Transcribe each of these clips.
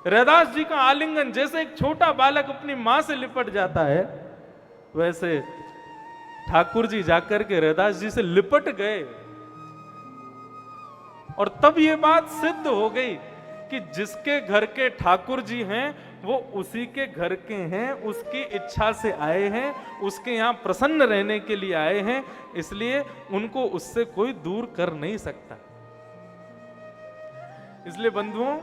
रैदास जी का आलिंगन, जैसे एक छोटा बालक अपनी मां से लिपट जाता है, वैसे ठाकुर जी जाकर के रैदास जी से लिपट गए। और तब ये बात सिद्ध हो गई कि जिसके घर के ठाकुर जी हैं वो उसी के घर के हैं, उसकी इच्छा से आए हैं, उसके यहां प्रसन्न रहने के लिए आए हैं, इसलिए उनको उससे कोई दूर कर नहीं सकता। इसलिए बंधुओं,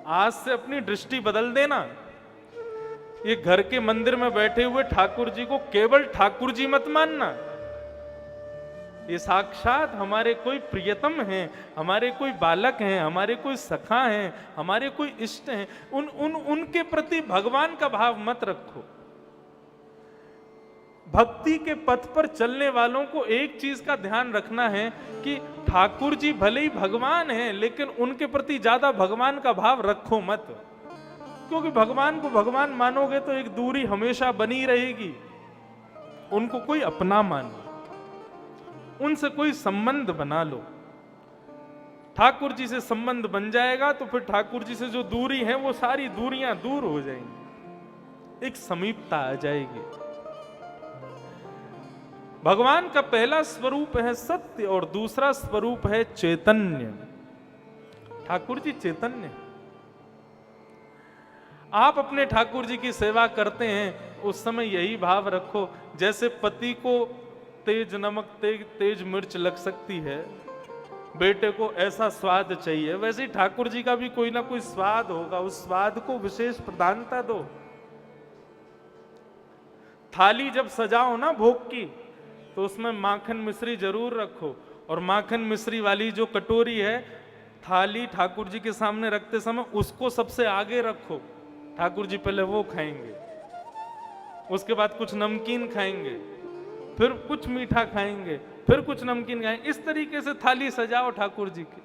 आज से अपनी दृष्टि बदल देना। ये घर के मंदिर में बैठे हुए ठाकुर जी को केवल ठाकुर जी मत मानना। ये साक्षात हमारे कोई प्रियतम हैं, हमारे कोई बालक हैं, हमारे कोई सखा हैं, हमारे कोई इष्ट हैं। उनके प्रति भगवान का भाव मत रखो। भक्ति के पथ पर चलने वालों को एक चीज का ध्यान रखना है कि ठाकुर जी भले ही भगवान हैं, लेकिन उनके प्रति ज्यादा भगवान का भाव रखो मत। क्योंकि भगवान को भगवान मानोगे तो एक दूरी हमेशा बनी रहेगी। उनको कोई अपना मानो, उनसे कोई संबंध बना लो। ठाकुर जी से संबंध बन जाएगा तो फिर ठाकुर जी से जो दूरी है वो सारी दूरियां दूर हो जाएंगी, एक समीपता आ जाएगी। भगवान का पहला स्वरूप है सत्य और दूसरा स्वरूप है चैतन्य। ठाकुर जी चैतन्य। आप अपने ठाकुर जी की सेवा करते हैं, उस समय यही भाव रखो, जैसे पति को तेज नमक तेज मिर्च लग सकती है, बेटे को ऐसा स्वाद चाहिए, वैसे ही ठाकुर जी का भी कोई ना कोई स्वाद होगा, उस स्वाद को विशेष प्रधानता दो। थाली जब सजाओ ना भोग की, तो उसमें माखन मिश्री जरूर रखो, और माखन मिश्री वाली जो कटोरी है, थाली ठाकुर जी के सामने रखते समय उसको सबसे आगे रखो। ठाकुर जी पहले वो खाएंगे, उसके बाद कुछ नमकीन खाएंगे, फिर कुछ मीठा खाएंगे, फिर कुछ नमकीन खाएंगे। इस तरीके से थाली सजाओ ठाकुर जी की।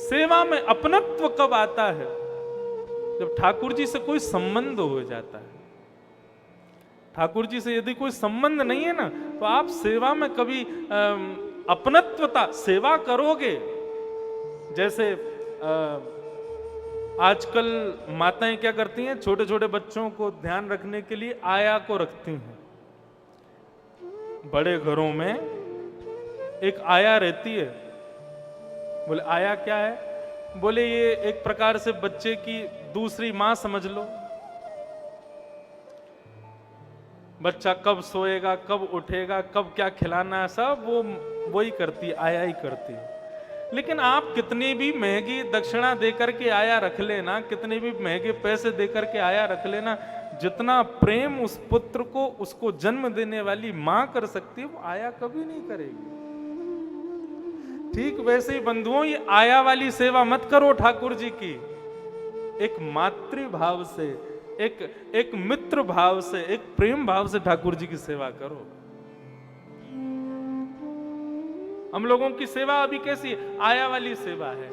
सेवा में अपनत्व कब आता है? जब ठाकुर जी से कोई संबंध हो जाता है। ठाकुर जी से यदि कोई संबंध नहीं है ना, तो आप सेवा में कभी अपनत्वता, सेवा करोगे। जैसे आजकल माताएं क्या करती हैं, छोटे छोटे बच्चों को ध्यान रखने के लिए आया को रखती हैं। बड़े घरों में एक आया रहती है। बोले आया क्या है? बोले ये एक प्रकार से बच्चे की दूसरी मां समझ लो। बच्चा कब सोएगा, कब उठेगा, कब क्या खिलाना है, सब वो वही करती है, आया ही करती है। लेकिन आप कितनी भी महंगी दक्षिणा देकर के आया रख लेना, कितने भी महंगे पैसे देकर के आया रख लेना, जितना प्रेम उस पुत्र को, उसको जन्म देने वाली मां कर सकती है, वो आया कभी नहीं करेगी। ठीक वैसे ही बंधुओं, ये आया वाली सेवा मत करो ठाकुर जी की। एक मातृ भाव से, एक मित्र भाव से, एक प्रेम भाव से ठाकुर जी की सेवा करो। हम लोगों की सेवा अभी कैसी है? आया वाली सेवा है।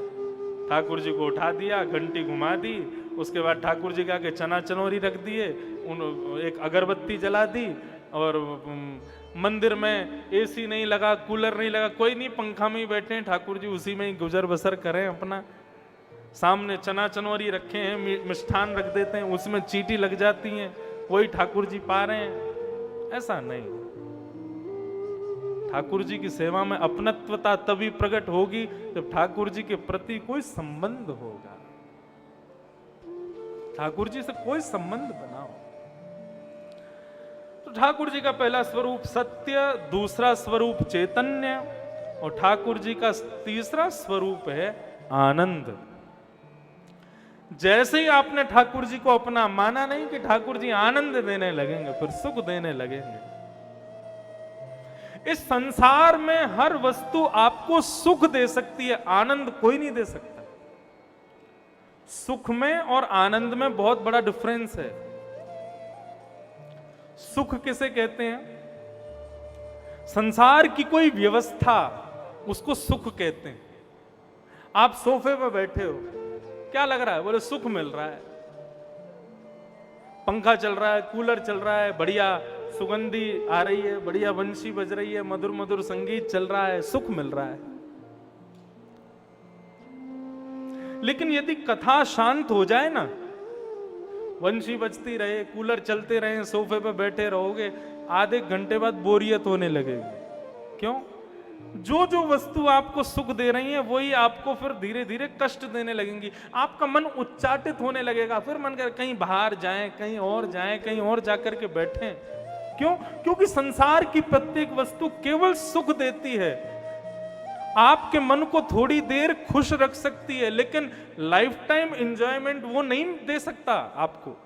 ठाकुर जी को उठा दिया, घंटी घुमा दी, उसके बाद ठाकुर जी के आगे चना चनौरी रख दिए, एक अगरबत्ती जला दी, और मंदिर में एसी नहीं लगा, कूलर नहीं लगा, कोई नहीं, पंखा में ही बैठे हैं ठाकुर जी, उसी में ही गुजर बसर करें अपना। सामने चना चनौरी रखे हैं, मिष्ठान रख देते हैं, उसमें चींटी लग जाती हैं, वही ठाकुर जी पा रहे हैं। ऐसा नहीं। ठाकुर जी की सेवा में अपनत्वता तभी प्रकट होगी जब ठाकुर जी के प्रति कोई संबंध होगा। ठाकुर जी से कोई संबंध बनाओ। तो ठाकुर जी का पहला स्वरूप सत्य, दूसरा स्वरूप चैतन्य, और ठाकुर जी का तीसरा स्वरूप है आनंद। जैसे ही आपने ठाकुर जी को अपना माना, नहीं कि ठाकुर जी आनंद देने लगेंगे, फिर सुख देने लगेंगे। इस संसार में हर वस्तु आपको सुख दे सकती है, आनंद कोई नहीं दे सकता। सुख में और आनंद में बहुत बड़ा डिफरेंस है। सुख किसे कहते हैं? संसार की कोई व्यवस्था, उसको सुख कहते हैं। आप सोफे पर बैठे हो, क्या लग रहा है? बोले सुख मिल रहा है। पंखा चल रहा है, कूलर चल रहा है, बढ़िया सुगंधी आ रही है, बढ़िया बंशी बज रही है, मधुर मधुर संगीत चल रहा है, सुख मिल रहा है। लेकिन यदि कथा शांत हो जाए ना, वंशी बजती रहे, कूलर चलते रहे, सोफे पे बैठे रहोगे, आधे घंटे बाद बोरियत होने लगेगी। क्यों? जो जो वस्तु आपको सुख दे रही है वही आपको फिर धीरे धीरे कष्ट देने लगेंगी। आपका मन उच्चाटित होने लगेगा, फिर मन कर कहीं बाहर जाएं, कहीं और जाएं, कहीं और जाकर के बैठें। क्यों? क्योंकि संसार की प्रत्येक वस्तु केवल सुख देती है, आपके मन को थोड़ी देर खुश रख सकती है, लेकिन लाइफ टाइम एंजॉयमेंट वो नहीं दे सकता आपको।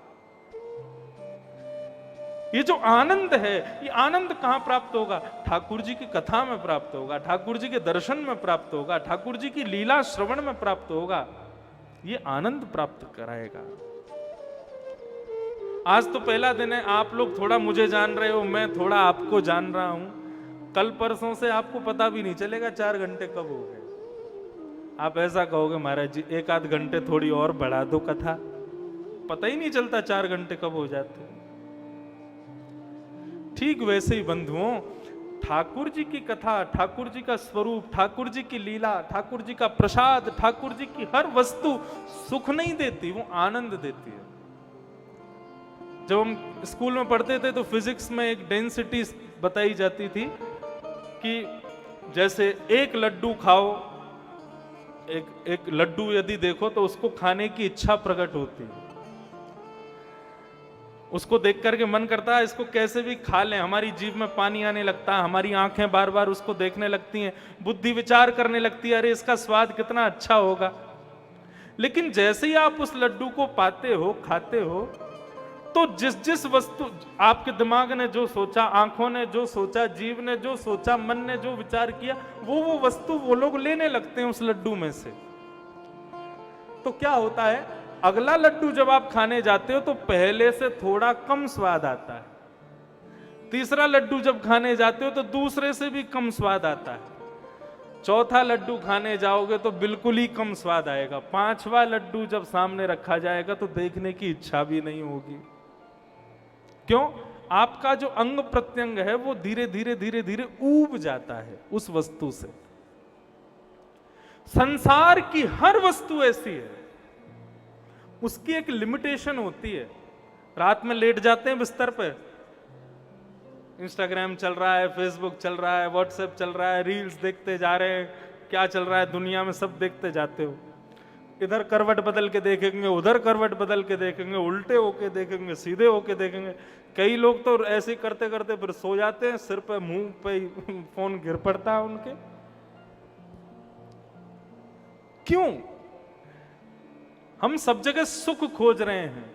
ये जो आनंद है, ये आनंद कहां प्राप्त होगा? ठाकुर जी की कथा में प्राप्त होगा, ठाकुर जी के दर्शन में प्राप्त होगा, ठाकुर जी की लीला श्रवण में प्राप्त होगा। ये आनंद प्राप्त कराएगा। आज तो पहला दिन है, आप लोग थोड़ा मुझे जान रहे हो, मैं थोड़ा आपको जान रहा हूं। कल परसों से आपको पता भी नहीं चलेगा 4 घंटे कब हो गए। आप ऐसा कहोगे महाराज जी 1-8 घंटे थोड़ी और बढ़ा दो कथा, पता ही नहीं चलता 4 घंटे कब हो जाते। ठीक वैसे ही बंधुओं, ठाकुर जी की कथा, ठाकुर जी का स्वरूप, ठाकुर जी की लीला, ठाकुर जी का प्रसाद, ठाकुर जी की हर वस्तु सुख नहीं देती, वो आनंद देती है। जब हम स्कूल में पढ़ते थे तो फिजिक्स में एक डेंसिटी बताई जाती थी कि जैसे एक लड्डू खाओ, एक लड्डू यदि देखो तो उसको खाने की इच्छा प्रकट होती है, उसको देख करके मन करता है इसको कैसे भी खा लें, हमारी जीभ में पानी आने लगता है, हमारी आंखें बार बार उसको देखने लगती हैं, बुद्धि विचार करने लगती है, अरे इसका स्वाद कितना अच्छा होगा। लेकिन जैसे ही आप उस लड्डू को पाते हो, खाते हो, तो जिस जिस वस्तु आपके दिमाग ने जो सोचा, आंखों ने जो सोचा, जीव ने जो सोचा, मन ने जो विचार किया, वो वस्तु वो लोग लेने लगते हैं उस लड्डू में से। तो क्या होता है, अगला लड्डू जब आप खाने जाते हो तो पहले से थोड़ा कम स्वाद आता है, तीसरा लड्डू जब खाने जाते हो तो दूसरे से भी कम स्वाद आता है, चौथा लड्डू खाने जाओगे तो बिल्कुल ही कम स्वाद आएगा, 5वां लड्डू जब सामने रखा जाएगा तो देखने की इच्छा भी नहीं होगी। क्यों? आपका जो अंग प्रत्यंग है वो धीरे धीरे धीरे धीरे ऊब जाता है उस वस्तु से। संसार की हर वस्तु ऐसी है, उसकी एक लिमिटेशन होती है। रात में लेट जाते हैं बिस्तर पे, इंस्टाग्राम चल रहा है, फेसबुक चल रहा है, व्हाट्सएप चल रहा है, रील्स देखते जा रहे हैं, क्या चल रहा है दुनिया में सब देखते जाते हो। इधर करवट बदल के देखेंगे, उधर करवट बदल के देखेंगे, उल्टे होके देखेंगे, सीधे होके देखेंगे। कई लोग तो ऐसे करते करते फिर सो जाते हैं, सिर पे मुंह पे फोन गिर पड़ता है उनके। क्यों? हम सब जगह सुख खोज रहे हैं,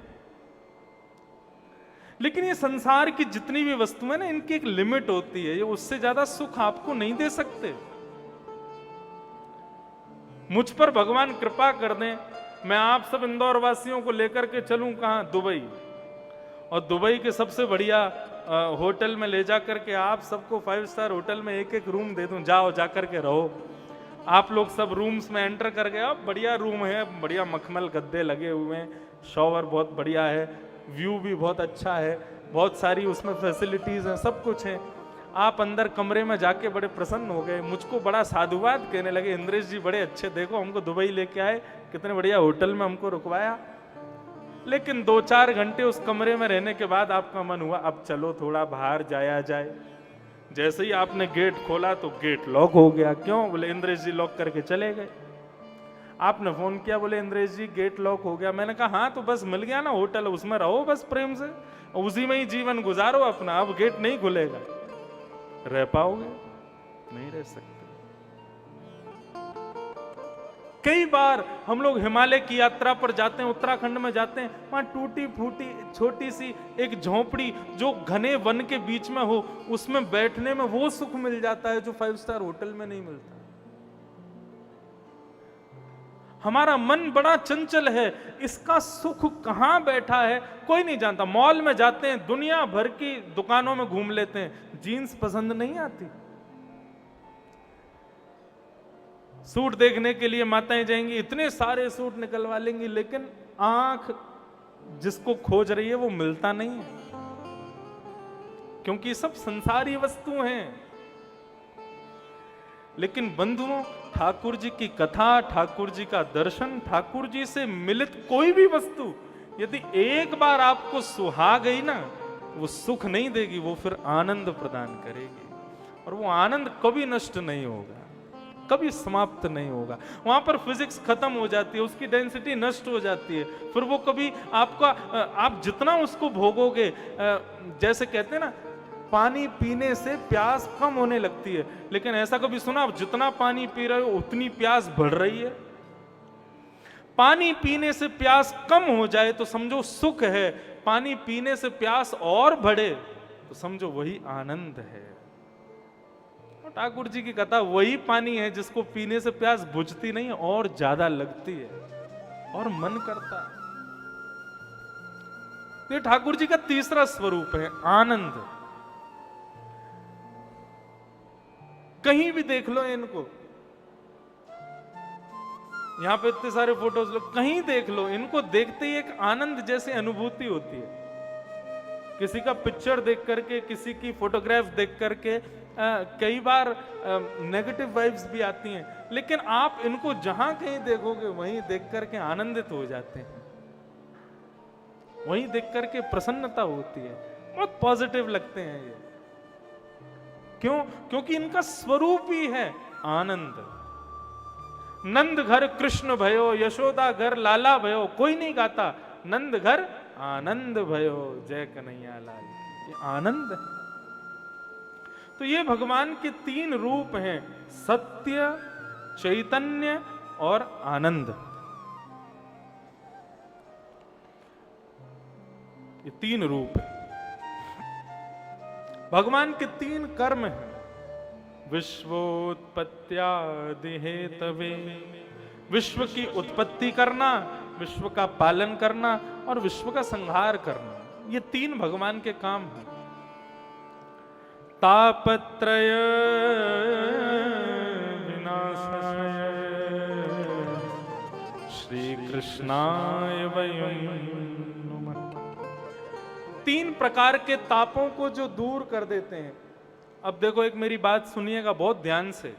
लेकिन ये संसार की जितनी भी वस्तुएं ना, इनकी एक लिमिट होती है, ये उससे ज्यादा सुख आपको नहीं दे सकते। मुझ पर भगवान कृपा कर दें, मैं आप सब इंदौर वासियों को लेकर के चलूं कहां? दुबई, और दुबई के सबसे बढ़िया होटल में ले जा करके आप सबको 5 स्टार होटल में एक रूम दे दूं, जाओ जाकर के रहो। आप लोग सब रूम्स में एंटर कर गए, अब बढ़िया रूम है, बढ़िया मखमल गद्दे लगे हुए हैं, शॉवर बहुत बढ़िया है, व्यू भी बहुत अच्छा है, बहुत सारी उसमें फैसिलिटीज हैं, सब कुछ है। आप अंदर कमरे में जाके बड़े प्रसन्न हो गए, मुझको बड़ा साधुवाद कहने लगे, इंद्रेश जी बड़े अच्छे, देखो हमको दुबई लेके आए, कितने बढ़िया होटल में हमको रुकवाया। लेकिन 2-4 घंटे उस कमरे में रहने के बाद आपका मन हुआ अब चलो थोड़ा बाहर जाया जाए। जैसे ही आपने गेट खोला तो गेट लॉक हो गया। क्यों? बोले इंद्रेश जी लॉक करके चले गए। आपने फोन किया, बोले इंद्रेश जी गेट लॉक हो गया। मैंने कहा हाँ तो बस मिल गया ना होटल, उसमें रहो बस प्रेम से, उसी में ही जीवन गुजारो अपना, अब गेट नहीं खुलेगा। रह पाओगे? नहीं रह सकते। कई बार हम लोग हिमालय की यात्रा पर जाते हैं, उत्तराखंड में जाते हैं, वहां टूटी फूटी छोटी सी एक झोपड़ी जो घने वन के बीच में हो, उसमें बैठने में वो सुख मिल जाता है जो 5 स्टार होटल में नहीं मिलता। हमारा मन बड़ा चंचल है, इसका सुख कहां बैठा है कोई नहीं जानता। मॉल में जाते हैं, दुनिया भर की दुकानों में घूम लेते हैं, जीन्स पसंद नहीं आती, सूट देखने के लिए माताएं जाएंगी, इतने सारे सूट निकलवा लेंगी, लेकिन आंख जिसको खोज रही है वो मिलता नहीं है, क्योंकि सब संसारी वस्तु हैं। लेकिन बंधुओं, ठाकुर जी की कथा, ठाकुर जी का दर्शन, ठाकुर जी से मिलित कोई भी वस्तु यदि एक बार आपको सुहा गई ना, वो सुख नहीं देगी, वो फिर आनंद प्रदान करेगी। और वो आनंद कभी नष्ट नहीं होगा, कभी समाप्त नहीं होगा। वहां पर फिजिक्स खत्म हो जाती है, उसकी डेंसिटी नष्ट हो जाती है, फिर वो कभी आपका आप जितना उसको भोगोगे, जैसे कहते हैं ना, पानी पीने से प्यास कम होने लगती है, लेकिन ऐसा कभी सुना आप जितना पानी पी रहे हो उतनी प्यास बढ़ रही है? पानी पीने से प्यास कम हो जाए तो समझो सुख है, पानी पीने से प्यास और बढ़े तो समझो वही आनंद है। ठाकुर जी की कथा वही पानी है जिसको पीने से प्यास बुझती नहीं और ज्यादा लगती है और मन करता है। ये ठाकुर जी का तीसरा स्वरूप है, आनंद। कहीं भी देख लो इनको, यहां पे इतने सारे फोटोज लो, कहीं देख लो, इनको देखते ही एक आनंद जैसी अनुभूति होती है। किसी का पिक्चर देख करके, किसी की फोटोग्राफ देख करके कई बार नेगेटिव वाइब्स भी आती हैं, लेकिन आप इनको जहां कहीं देखोगे वहीं देख करके आनंदित हो जाते हैं, वहीं देख करके प्रसन्नता होती है, बहुत पॉजिटिव लगते हैं ये। क्यों? क्योंकि इनका स्वरूप ही है आनंद। नंद घर कृष्ण भयो, यशोदा घर लाला भयो, कोई नहीं गाता नंद घर आनंद भयो, जय कन्हैया लाल की। ये आनंद है। तो ये भगवान के तीन रूप हैं, सत्य, चैतन्य और आनंद। ये तीन रूप है। भगवान के तीन कर्म हैं, विश्वोत्पत्त्यादि हेतवे, विश्व की उत्पत्ति करना, विश्व का पालन करना और विश्व का संहार करना। ये तीन भगवान के काम हैं। तापत्रय विनाशाय श्री कृष्णाय वयं नमः। तीन प्रकार के तापों को जो दूर कर देते हैं। अब देखो, एक मेरी बात सुनिएगा बहुत ध्यान से।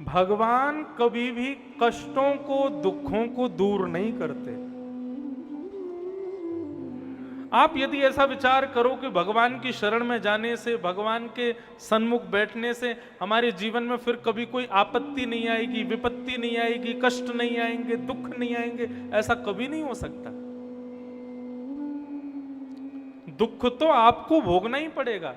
भगवान कभी भी कष्टों को, दुखों को दूर नहीं करते। आप यदि ऐसा विचार करो कि भगवान की शरण में जाने से, भगवान के सन्मुख बैठने से हमारे जीवन में फिर कभी कोई आपत्ति नहीं आएगी, विपत्ति नहीं आएगी, कष्ट नहीं आएंगे, दुख नहीं आएंगे, ऐसा कभी नहीं हो सकता। दुख तो आपको भोगना ही पड़ेगा,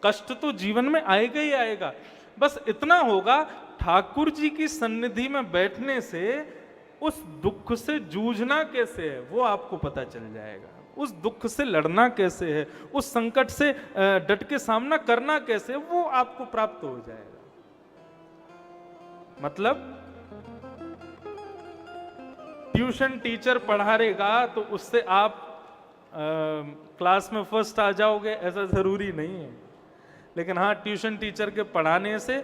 कष्ट तो जीवन में आएगा ही आएगा। बस इतना होगा, ठाकुर जी की सन्निधि में बैठने से उस दुख से जूझना कैसे है वो आपको पता चल जाएगा, उस दुख से लड़ना कैसे है, उस संकट से डट के सामना करना कैसे है, वो आपको प्राप्त हो जाएगा। मतलब ट्यूशन टीचर पढ़ा रहेगा तो उससे आप क्लास में फर्स्ट आ जाओगे ऐसा जरूरी नहीं है, लेकिन हाँ, ट्यूशन टीचर के पढ़ाने से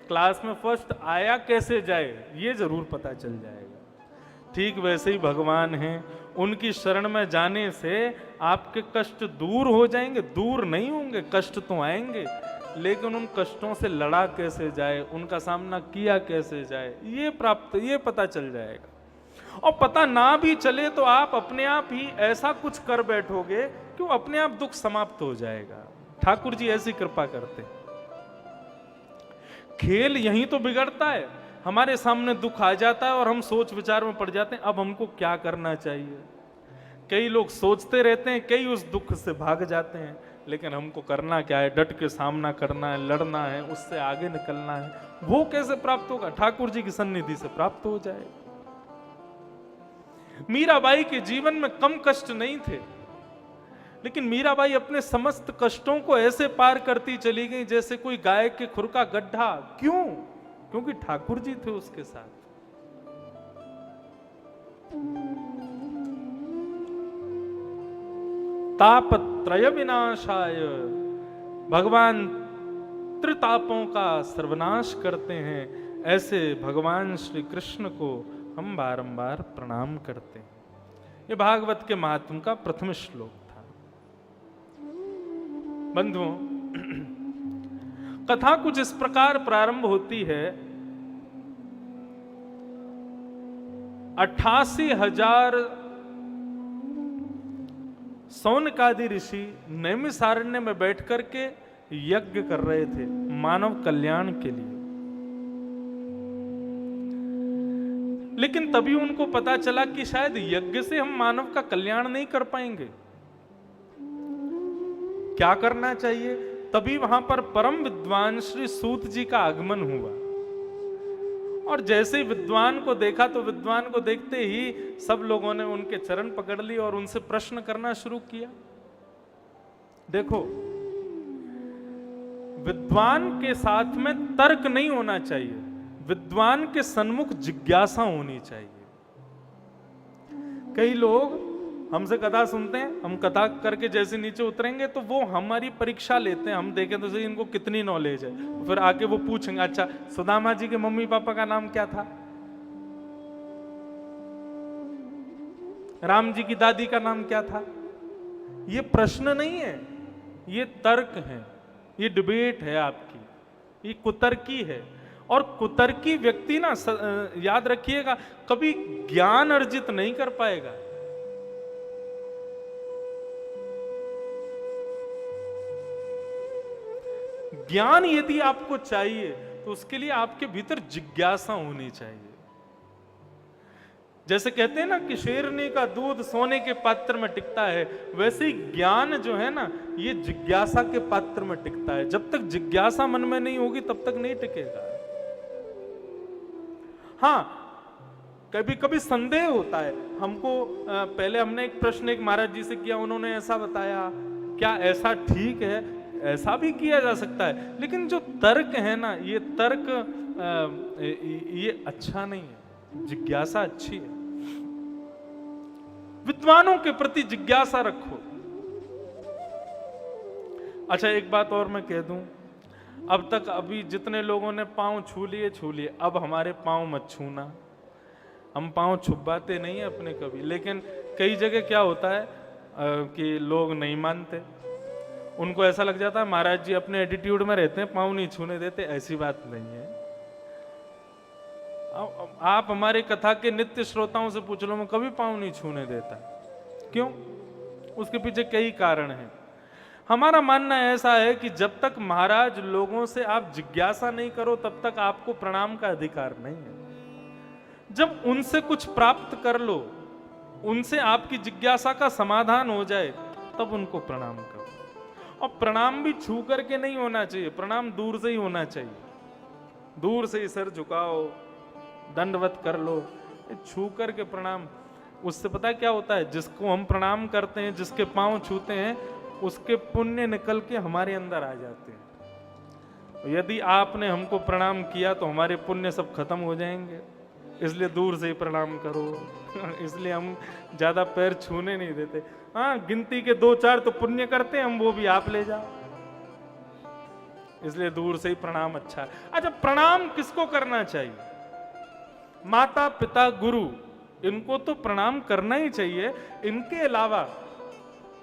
क्लास में फर्स्ट आया कैसे जाए ये जरूर पता चल जाएगा। ठीक वैसे ही भगवान हैं, उनकी शरण में जाने से आपके कष्ट दूर हो जाएंगे। दूर नहीं होंगे, कष्ट तो आएंगे, लेकिन उन कष्टों से लड़ा कैसे जाए, उनका सामना किया कैसे जाए, ये पता चल जाएगा। और पता ना भी चले तो आप अपने आप ही ऐसा कुछ कर बैठोगे कि वो अपने आप दुख समाप्त हो जाएगा। ठाकुर जी ऐसी कृपा करते। खेल यहीं तो बिगड़ता है, हमारे सामने दुख आ जाता है और हम सोच विचार में पड़ जाते हैं, अब हमको क्या करना चाहिए। कई लोग सोचते रहते हैं, कई उस दुख से भाग जाते हैं, लेकिन हमको करना क्या है? डट के सामना करना है, लड़ना है, उससे आगे निकलना है। वो कैसे प्राप्त होगा? ठाकुर जी की सन्निधि से प्राप्त हो जाएगा। मीराबाई के जीवन में कम कष्ट नहीं थे, लेकिन मीराबाई अपने समस्त कष्टों को ऐसे पार करती चली गई जैसे कोई गाय के खुर का गड्ढा। क्यों? क्योंकि ठाकुर जी थे उसके साथ। तापत्रय विनाशाय, भगवान त्रितापों का सर्वनाश करते हैं। ऐसे भगवान श्री कृष्ण को हम बारंबार प्रणाम करते हैं। ये भागवत के महात्म का प्रथम श्लोक था। बंधुओं, कथा कुछ इस प्रकार प्रारंभ होती है। 88,000 सौनकादि ऋषि नैमिषारण्य में बैठ करके यज्ञ कर रहे थे मानव कल्याण के लिए। लेकिन तभी उनको पता चला कि शायद यज्ञ से हम मानव का कल्याण नहीं कर पाएंगे। क्या करना चाहिए? तभी वहां पर परम विद्वान श्री सूत जी का आगमन हुआ। और जैसे ही विद्वान को देखा तो विद्वान को देखते ही सब लोगों ने उनके चरण पकड़ लिए और उनसे प्रश्न करना शुरू किया। देखो, विद्वान के साथ में तर्क नहीं होना चाहिए, विद्वान के सन्मुख जिज्ञासा होनी चाहिए। कई लोग हमसे कथा सुनते हैं, हम कथा करके जैसे नीचे उतरेंगे तो वो हमारी परीक्षा लेते हैं, हम देखें तो सही इनको कितनी नॉलेज है। फिर आके वो पूछेंगे, अच्छा सुदामा जी के मम्मी पापा का नाम क्या था, राम जी की दादी का नाम क्या था। ये प्रश्न नहीं है, ये तर्क है, ये डिबेट है आपकी, ये कुतर्की है। और कुतर्की व्यक्ति ना, याद रखिएगा, कभी ज्ञान अर्जित नहीं कर पाएगा। ज्ञान यदि आपको चाहिए तो उसके लिए आपके भीतर जिज्ञासा होनी चाहिए। जैसे कहते हैं ना कि शेरनी का दूध सोने के पात्र में टिकता है, वैसे ही ज्ञान जो है ना, ये जिज्ञासा के पात्र में टिकता है। जब तक जिज्ञासा मन में नहीं होगी तब तक नहीं टिकेगा। हाँ, कभी कभी संदेह होता है हमको। पहले हमने एक प्रश्न एक महाराज जी से किया, उन्होंने ऐसा बताया, क्या ऐसा ठीक है? ऐसा भी किया जा सकता है। लेकिन जो तर्क है ना, ये तर्क ये अच्छा नहीं है। जिज्ञासा अच्छी है, विद्वानों के प्रति जिज्ञासा रखो। अच्छा, एक बात और मैं कह दूं, अब तक अभी जितने लोगों ने पांव छू लिए, अब हमारे पांव मत छूना। हम पांव छुपाते नहीं है अपने कभी, लेकिन कई जगह क्या होता है कि लोग नहीं मानते, उनको ऐसा लग जाता है महाराज जी अपने एटीट्यूड में रहते हैं, पांव नहीं छूने देते। ऐसी बात नहीं है। आप हमारे कथा के नित्य श्रोताओं से पूछ लो, मैं कभी पांव नहीं छूने देता। क्यों? उसके पीछे कई कारण हैं। हमारा मानना ऐसा है कि जब तक महाराज लोगों से आप जिज्ञासा नहीं करो तब तक आपको प्रणाम का अधिकार नहीं है। जब उनसे कुछ प्राप्त कर लो, उनसे आपकी जिज्ञासा का समाधान हो जाए, तब उनको प्रणाम करो। और प्रणाम भी छू करके नहीं होना चाहिए, प्रणाम दूर से ही होना चाहिए। दूर से ही सर झुकाओ, दंडवत कर लो, छू करके प्रणाम। उससे पता है क्या होता है? जिसको हम प्रणाम करते हैं, जिसके पांव छूते हैं, उसके पुण्य निकल के हमारे अंदर आ जाते हैं। यदि आपने हमको प्रणाम किया तो हमारे पुण्य सब खत्म हो जाएंगे, इसलिए दूर से ही प्रणाम करो। इसलिए हम ज्यादा पैर छूने नहीं देते। हाँ, गिनती के 2-4 तो पुण्य करते हैं हम, वो भी आप ले जाओ, इसलिए दूर से ही प्रणाम अच्छा है। अच्छा, प्रणाम किसको करना चाहिए? माता पिता गुरु, इनको तो प्रणाम करना ही चाहिए। इनके अलावा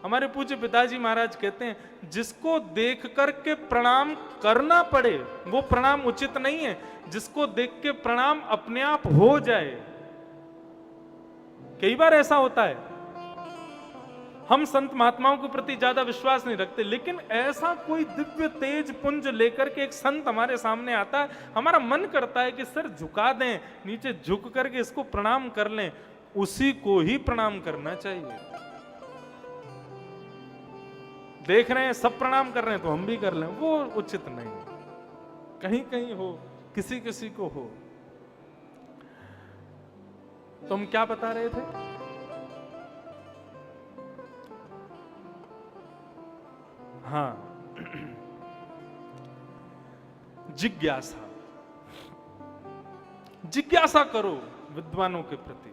हमारे पूज्य पिताजी महाराज कहते हैं, जिसको देख करके प्रणाम करना पड़े वो प्रणाम उचित नहीं है, जिसको देख के प्रणाम अपने आप हो जाए। कई बार ऐसा होता है, हम संत महात्माओं के प्रति ज्यादा विश्वास नहीं रखते, लेकिन ऐसा कोई दिव्य तेज पुंज लेकर के एक संत हमारे सामने आता है, हमारा मन करता है कि सर झुका दें, नीचे झुक करके इसको प्रणाम कर लें। उसी को ही प्रणाम करना चाहिए। देख रहे हैं सब प्रणाम कर रहे हैं तो हम भी कर लें, वो उचित नहीं। कहीं कहीं हो, किसी किसी को हो। तो हम क्या बता रहे थे? हाँ, जिज्ञासा। जिज्ञासा करो विद्वानों के प्रति।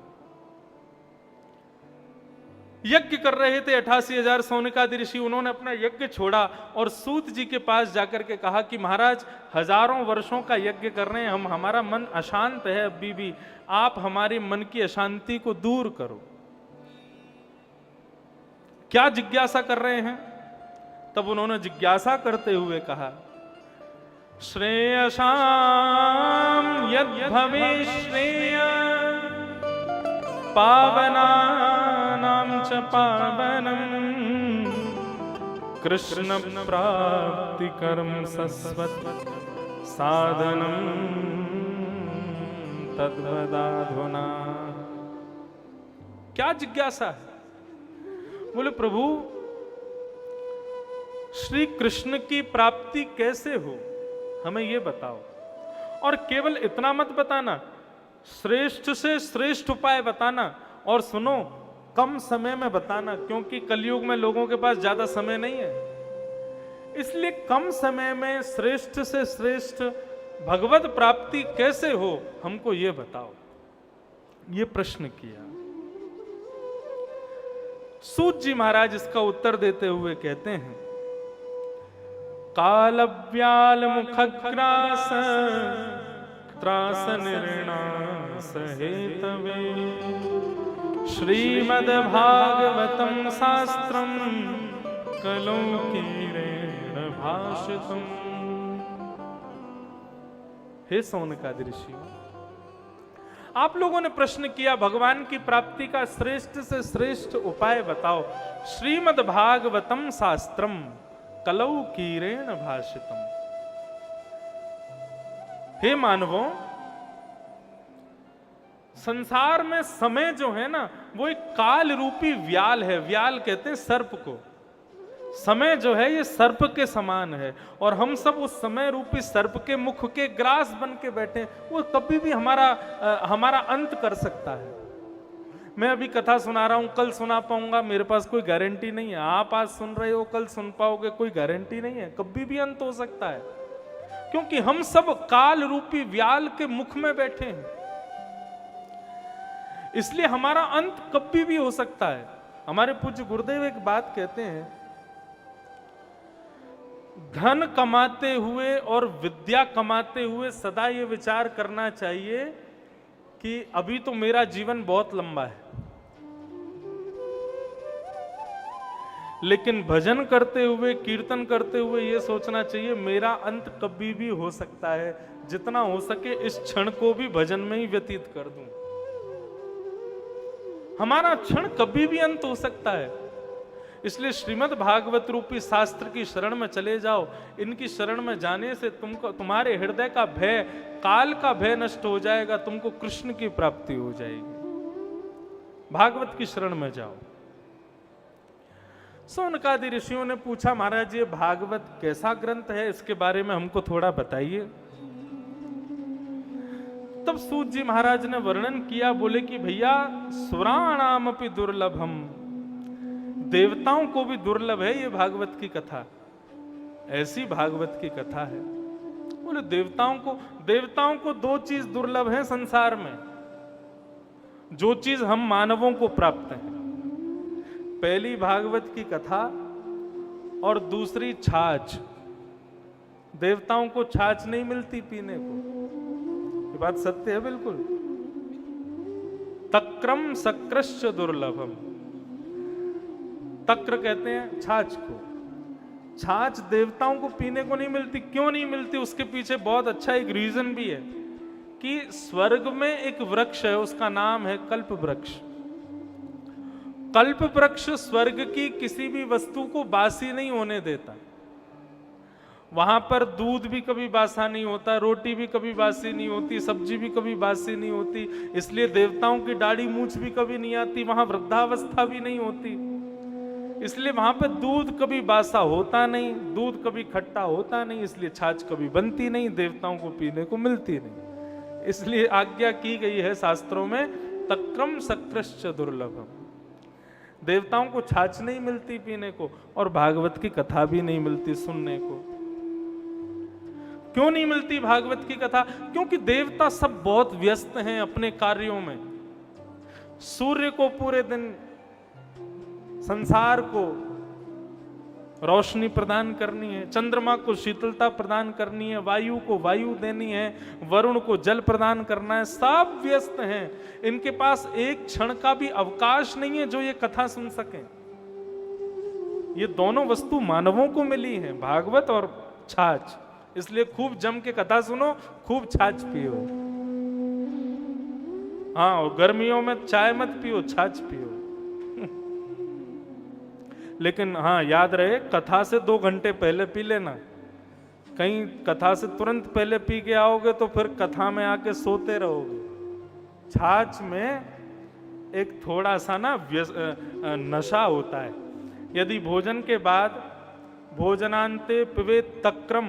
यज्ञ कर रहे थे 88,000 सौनकादि ऋषि, उन्होंने अपना यज्ञ छोड़ा और सूत जी के पास जाकर के कहा कि महाराज, हजारों वर्षों का यज्ञ कर रहे हैं हम, हमारा मन अशांत है अभी भी, आप हमारे मन की अशांति को दूर करो। क्या जिज्ञासा कर रहे हैं? तब उन्होंने जिज्ञासा करते हुए कहा श्रेयसाम यद् भवेत् श्रेय पावनानां च पावनम् कृष्ण प्राप्ति कर्म सस्वत् साधनम तद्वदाधुना। क्या जिज्ञासा है? बोले प्रभु श्री कृष्ण की प्राप्ति कैसे हो, हमें ये बताओ। और केवल इतना मत बताना, श्रेष्ठ से श्रेष्ठ उपाय बताना, और सुनो कम समय में बताना, क्योंकि कलयुग में लोगों के पास ज्यादा समय नहीं है। इसलिए कम समय में श्रेष्ठ से श्रेष्ठ भगवत प्राप्ति कैसे हो, हमको ये बताओ। ये प्रश्न किया। सूत जी महाराज इसका उत्तर देते हुए कहते हैं, कालव्याल मुखग्रास त्रास निर्णास हेतवे श्रीमद् भागवतम शास्त्रम कलौकीरेण भाषितम्। हे सौनकादि ऋषियों, आप लोगों ने प्रश्न किया भगवान की प्राप्ति का श्रेष्ठ से श्रेष्ठ उपाय बताओ। श्रीमद् भागवतम शास्त्रम कलौकीरेण भाषितम्। हे मानवों, संसार में समय जो है ना, वो एक काल रूपी व्याल है। व्याल कहते हैं सर्प को। समय जो है ये सर्प के समान है, और हम सब उस समय रूपी सर्प के मुख के ग्रास बन के बैठे हैं। वो कभी भी हमारा अंत कर सकता है। मैं अभी कथा सुना रहा हूं, कल सुना पाऊंगा, मेरे पास कोई गारंटी नहीं है। आप आज सुन रहे हो, कल सुन पाओगे, कोई गारंटी नहीं है। कभी भी अंत हो सकता है, क्योंकि हम सब काल रूपी व्याल के मुख में बैठे हैं। इसलिए हमारा अंत कभी भी हो सकता है। हमारे पूज्य गुरुदेव एक बात कहते हैं, धन कमाते हुए और विद्या कमाते हुए सदा ये विचार करना चाहिए कि अभी तो मेरा जीवन बहुत लंबा है, लेकिन भजन करते हुए, कीर्तन करते हुए ये सोचना चाहिए मेरा अंत कभी भी हो सकता है। जितना हो सके इस क्षण को भी भजन में ही व्यतीत कर दूं। हमारा क्षण कभी भी अंत हो सकता है। इसलिए श्रीमद् भागवत रूपी शास्त्र की शरण में चले जाओ। इनकी शरण में जाने से तुमको, तुम्हारे हृदय का भय, काल का भय नष्ट हो जाएगा, तुमको कृष्ण की प्राप्ति हो जाएगी। भागवत की शरण में जाओ। सौनकादि ऋषियों ने पूछा, महाराज ये भागवत कैसा ग्रंथ है, इसके बारे में हमको थोड़ा बताइए। तब सूत जी महाराज ने वर्णन किया, बोले कि भैया सुराणामपि दुर्लभम, देवताओं को भी दुर्लभ है ये भागवत की कथा। ऐसी भागवत की कथा है। बोले देवताओं को दो चीज दुर्लभ है संसार में, जो चीज हम मानवों को प्राप्त है। पहली भागवत की कथा और दूसरी छाछ। देवताओं को छाछ नहीं मिलती पीने को, ये बात सत्य है बिल्कुल। तक्रम सक्रश्च दुर्लभम। तक्र कहते हैं छाछ को। छाछ देवताओं को पीने को नहीं मिलती। क्यों नहीं मिलती? उसके पीछे बहुत अच्छा एक रीजन भी है कि स्वर्ग में एक वृक्ष है, उसका नाम है कल्प वृक्ष। कल्प वृक्ष स्वर्ग की किसी भी वस्तु को बासी नहीं होने देता। वहां पर दूध भी कभी बासा नहीं होता, रोटी भी कभी बासी नहीं होती, सब्जी भी कभी बासी नहीं होती। इसलिए देवताओं की दाढ़ी मूछ भी कभी नहीं आती, वहां वृद्धावस्था भी नहीं होती। इसलिए वहां पर दूध कभी बासा होता नहीं, दूध कभी खट्टा होता नहीं, इसलिए छाछ कभी बनती नहीं, देवताओं को पीने को मिलती नहीं। इसलिए आज्ञा की गई है शास्त्रों में, तक्रम सक्रश्च दुर्लभम। देवताओं को छाछ नहीं मिलती पीने को, और भागवत की कथा भी नहीं मिलती सुनने को। क्यों नहीं मिलती भागवत की कथा? क्योंकि देवता सब बहुत व्यस्त हैं अपने कार्यों में। सूर्य को पूरे दिन संसार को रोशनी प्रदान करनी है, चंद्रमा को शीतलता प्रदान करनी है, वायु को वायु देनी है, वरुण को जल प्रदान करना है। सब व्यस्त हैं, इनके पास एक क्षण का भी अवकाश नहीं है जो ये कथा सुन सकें। ये दोनों वस्तु मानवों को मिली है, भागवत और छाछ। इसलिए खूब जम के कथा सुनो, खूब छाछ पियो। हाँ, और गर्मियों में चाय मत पियो, छाछ पियो। लेकिन हाँ, याद रहे, कथा से 2 घंटे पहले पी लेना। कहीं कथा से तुरंत पहले पी के आओगे तो फिर कथा में आके सोते रहोगे। छाछ में एक थोड़ा सा ना नशा होता है। यदि भोजन के बाद भोजनांते पिबेत तक्रम,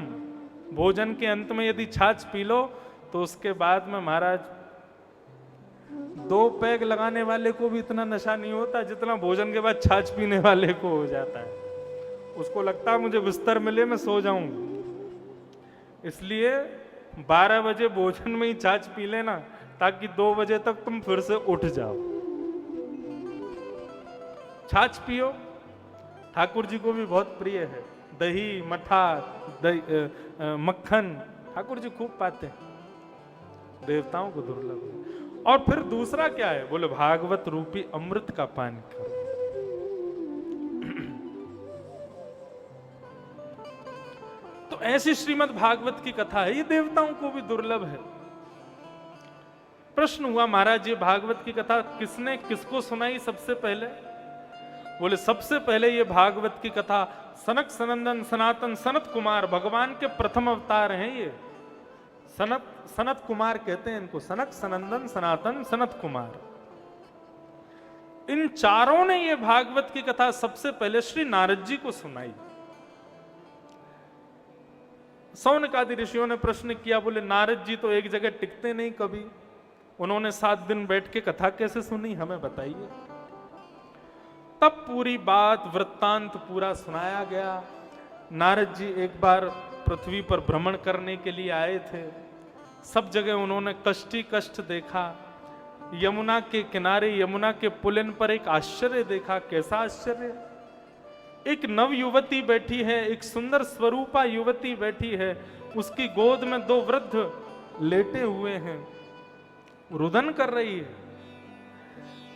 भोजन के अंत में यदि छाछ पी लो तो उसके बाद में महाराज 2 पैग लगाने वाले को भी इतना नशा नहीं होता जितना भोजन के बाद छाछ पीने वाले को हो जाता है। उसको लगता है मुझे बिस्तर मिले मैं सो जाऊं। इसलिए 12 बजे भोजन में ही छाछ पी लेना, ताकि 2 बजे तक तुम फिर से उठ जाओ। छाछ पियो, ठाकुर जी को भी बहुत प्रिय है। दही, मठा, मक्खन ठाकुर जी खूब पाते हैं, देवताओं को दुर्लभ है। और फिर दूसरा क्या है, बोले भागवत रूपी अमृत का पान करो। तो ऐसी श्रीमद् भागवत की कथा है, ये देवताओं को भी दुर्लभ है। प्रश्न हुआ, महाराज ये भागवत की कथा किसने किसको सुनाई सबसे पहले? बोले सबसे पहले ये भागवत की कथा सनक सनंदन सनातन सनत कुमार, भगवान के प्रथम अवतार हैं ये। सनत कुमार कहते हैं इनको, सनक सनंदन सनातन सनत कुमार। इन चारों ने ये भागवत की कथा सबसे पहले श्री नारद जी को सुनाई। सौनक आदि ऋषियों ने प्रश्न किया, बोले नारद जी तो एक जगह टिकते नहीं कभी, उन्होंने 7 दिन बैठ के कथा कैसे सुनी, हमें बताइए। तब पूरी बात वृत्तांत पूरा सुनाया गया। नारद जी एक बार पृथ्वी पर भ्रमण करने के लिए आए थे। सब जगह उन्होंने कष्ट ही कष्ट देखा। यमुना के किनारे, यमुना के पुलिन पर एक आश्चर्य देखा। कैसा आश्चर्य? एक नव युवती बैठी है, एक सुंदर स्वरूपा युवती बैठी है, उसकी गोद में 2 वृद्ध लेटे हुए हैं, रुदन कर रही है।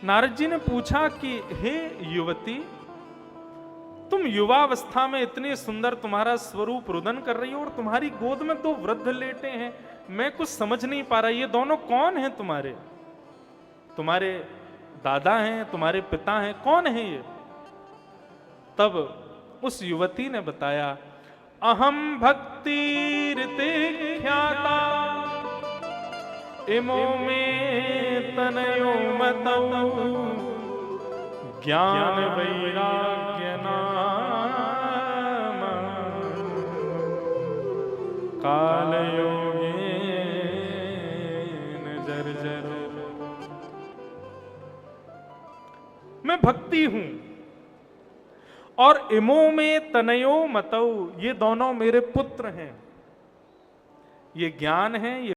नारद जी ने पूछा कि हे युवती, तुम युवावस्था में इतनी सुंदर तुम्हारा स्वरूप रुदन कर रही हो और तुम्हारी गोद में 2 वृद्ध लेटे हैं, मैं कुछ समझ नहीं पा रहा, ये दोनों कौन हैं तुम्हारे? तुम्हारे दादा हैं, तुम्हारे पिता हैं, कौन है ये? तब उस युवती ने बताया, अहम भक्ति ऋते ख्याता इमो में तनयो मतौ ज्ञान वैराग्य नाम कालयोगेन जर्जर। मैं भक्ति हूं और इमो में तनयो मतौ, ये दोनों मेरे पुत्र हैं। ये ज्ञान है, ये